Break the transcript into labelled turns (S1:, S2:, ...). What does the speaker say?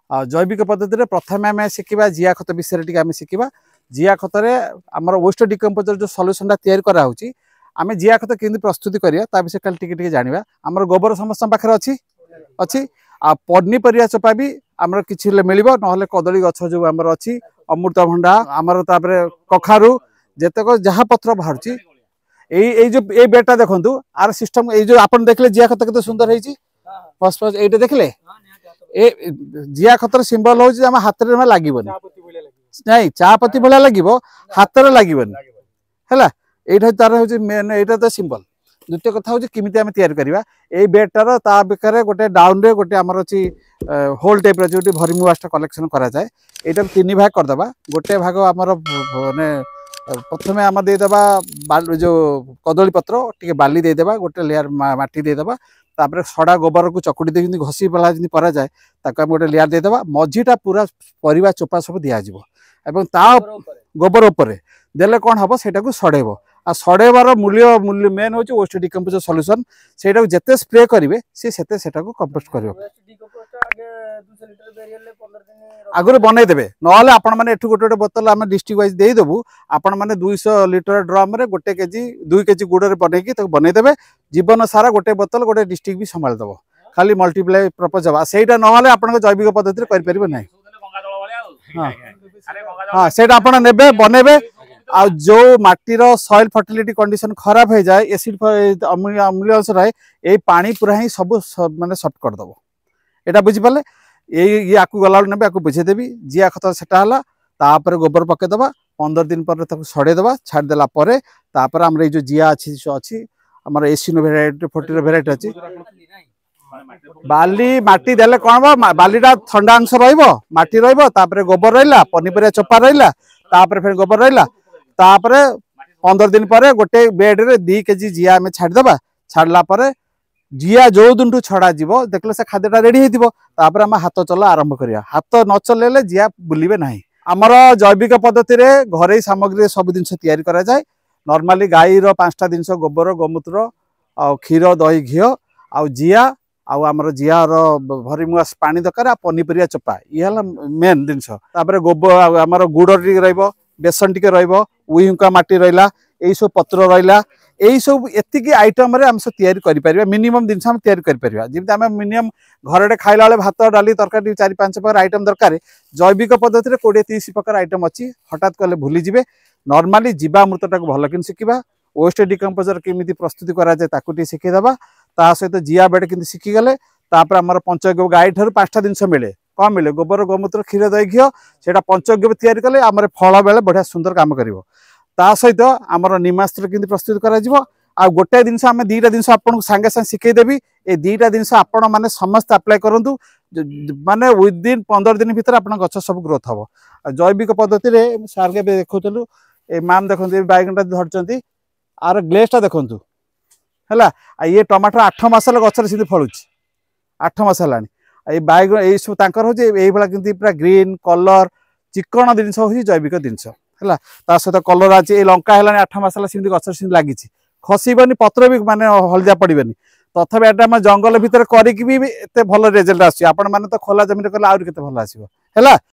S1: जैविक पद्धति प्रथम आम शिखा जिया खत विषय आम शिखा जिया खतर आम वेस्ट डिकम्पोजर जो सल्यूशन तैयारी कराऊँगी आम जिया खत के प्रस्तुति करा विषय कल टे जाना आम गोबर समस्त पाखे अच्छी अच्छी आ पनीपरिया चोपा भी आमर किसी मिल ना कदली गछ जो आमर अच्छी अमृतभंडा आमर कखारू जेतक जहाँ पत्र बाहर जो बेडटा देखु आर सिस्टम जो आप देखले जिया खत के सुंदर है फर्स्ट फर्स्ट ये देखले ए जिया खतर सिंबल हूँ आम हाथ में लगे नहीं चा पत्ती भाया लगे हाथ में लगे है तार हूँ मेन यहाँ तो सिंबल द्वितीय कथा हूँ किमी आम तैयारी करवा ये बेडटार ता बेकार गोटे डाउन रे गोटे आमर अच्छी होल टाइप जो भरमी वास्ट कलेक्शन कराए यहाँ 3 भाग करदे गोटे भाग आमर माने प्रथम आम देदेबा जो कदली पत्र टे बाली देदेबा गोटे लेयर माटी देदेबा तापर सड़ा गोबर को चकुड़ी दे घसी बेला जमी कराए ताको आम गोटे लेयर देदेबा मझीटा पूरा परिवा चोपा सब दिज्व एवं ता गोबर उपर देले कौन हम से सड़ेब आ सड़ेबार मूल्य मूल्य मेन हूँ वेस्ट डिकम्पोजर सल्यूशन से जिते स्प्रे करेंगे सी कंपोस्ट कर आगुरी बनईदे ना आपण मैंने गोटे गोटे बोतल आम डिस्ट्रिक्ट वाइज देदेबू आपण मैंने 200 लिटर ड्रम रे 1 केजी 2 केजी गुड़ बनईकी बनईदे जीवन सारा गोटे बोतल गोटे डिस्ट्रिक्ट भी संभालदेव खाली मल्टीप्लाई प्रपोज हाँ से ना आप जैविक पद्धति करें ना हाँ से ने बनइबे आ जो माटीर सॉइल फर्टिलिटी कंडीशन खराब हो जाए एसिड अम्लीय अंश रहे ये पानी पूरा ही सब माने सॉफ्ट करदेव यहाँ बुझिपारे ये आपको गला ने आपको बुझेदेवी जिया खत से गोबर पकईदे 15 दिन पर सड़ेदे छाड़देला आम जो जिया अच्छी आम एसिनो भेराइटी 40 भेराइटी अच्छी बाली माटी देले कौन बालीटा ठंडा अंश रटी रोबर रहा पनीपरिया चोपा रहा फिर गोबर रहा 15 दिन पर गोटे बेड रे 2 केजी जिया आम छाड़देबा छाड़ला जिया जो दिन छड़ा जीव देखले से खाद्यटा रेडी होता आम हाथ चला आरंभ करिया हाथ न चलेले जिया बुलिबे नाही आमर जैविक पद्धति रे घरे सामग्री सब जिन तैयारी करा जाए नॉर्मली गाई रो 5टा जिनस गोबर गोमूत्र आ क्षीर दही घी आ जिया आमर जियार भरीमुआस पानी दरकार पनीपरिया चोपा ये मेन जिनस गोबर आमर गुड़ टे बेसन टे रुईहुंका माटी रहा यही सब पत्र रहा यही सब एतिकी आइटम रे हम सब तैयारी करि परिबा मिनिमम दिन हम तैयारी करि परिबा जिते आम मिनिमम घरे खाइला बेले भात डाली तरकारी 4-5 प्रकार आइटम दरकार जैविक पद्धति 20-30 प्रकार आइटम अच्छी हठात कले भूली जिवे नॉर्मली जीवामृतटा को भल कि शिखा वेस्ट डिकम्पोजर केमी प्रस्तुति कराए शिखीदेवा ता सहित जिया बेड कि शिखीगले आमर पंचगव्य गाई ठार 5टा जिन मिले कौन मिले गोबर गोमूत्र क्षीर दही घी से पंचगव्य तैयारी कले आम फल बेले बढ़िया सुंदर काम करिवो ता सहित आमर निमास्त्र कि प्रस्तुत करा गोटे जिनस आम 2टा जिनस आपको सांगे सांगे शिखेदेवी ये 2टा जिनस आपण मैंने समस्त अप्लाई करूँ माने विदिन 15 दिन भीतर आप गछ सब ग्रोथ हम जैविक पद्धति सार के देखुलु ए मैम देखते बैगनटा धरती आर ग्लेसटा देखु है ये टमाटर 8 मास गचर से फलुँ 8 मास है ये बैगन ये सब हूँ ये पूरा ग्रीन कलर चिकन जिनस हूँ जैविक जिनस है सहित कलर आज लंका है 8 मास गचर से लगी खसबनी पत्र भी माने हलदिया पड़ेनि तथापि एटा जंगल भितर करी भी एत भल रिजल्ट आसान तो खोला जमीन कले आहरी केते भल आसीबो है।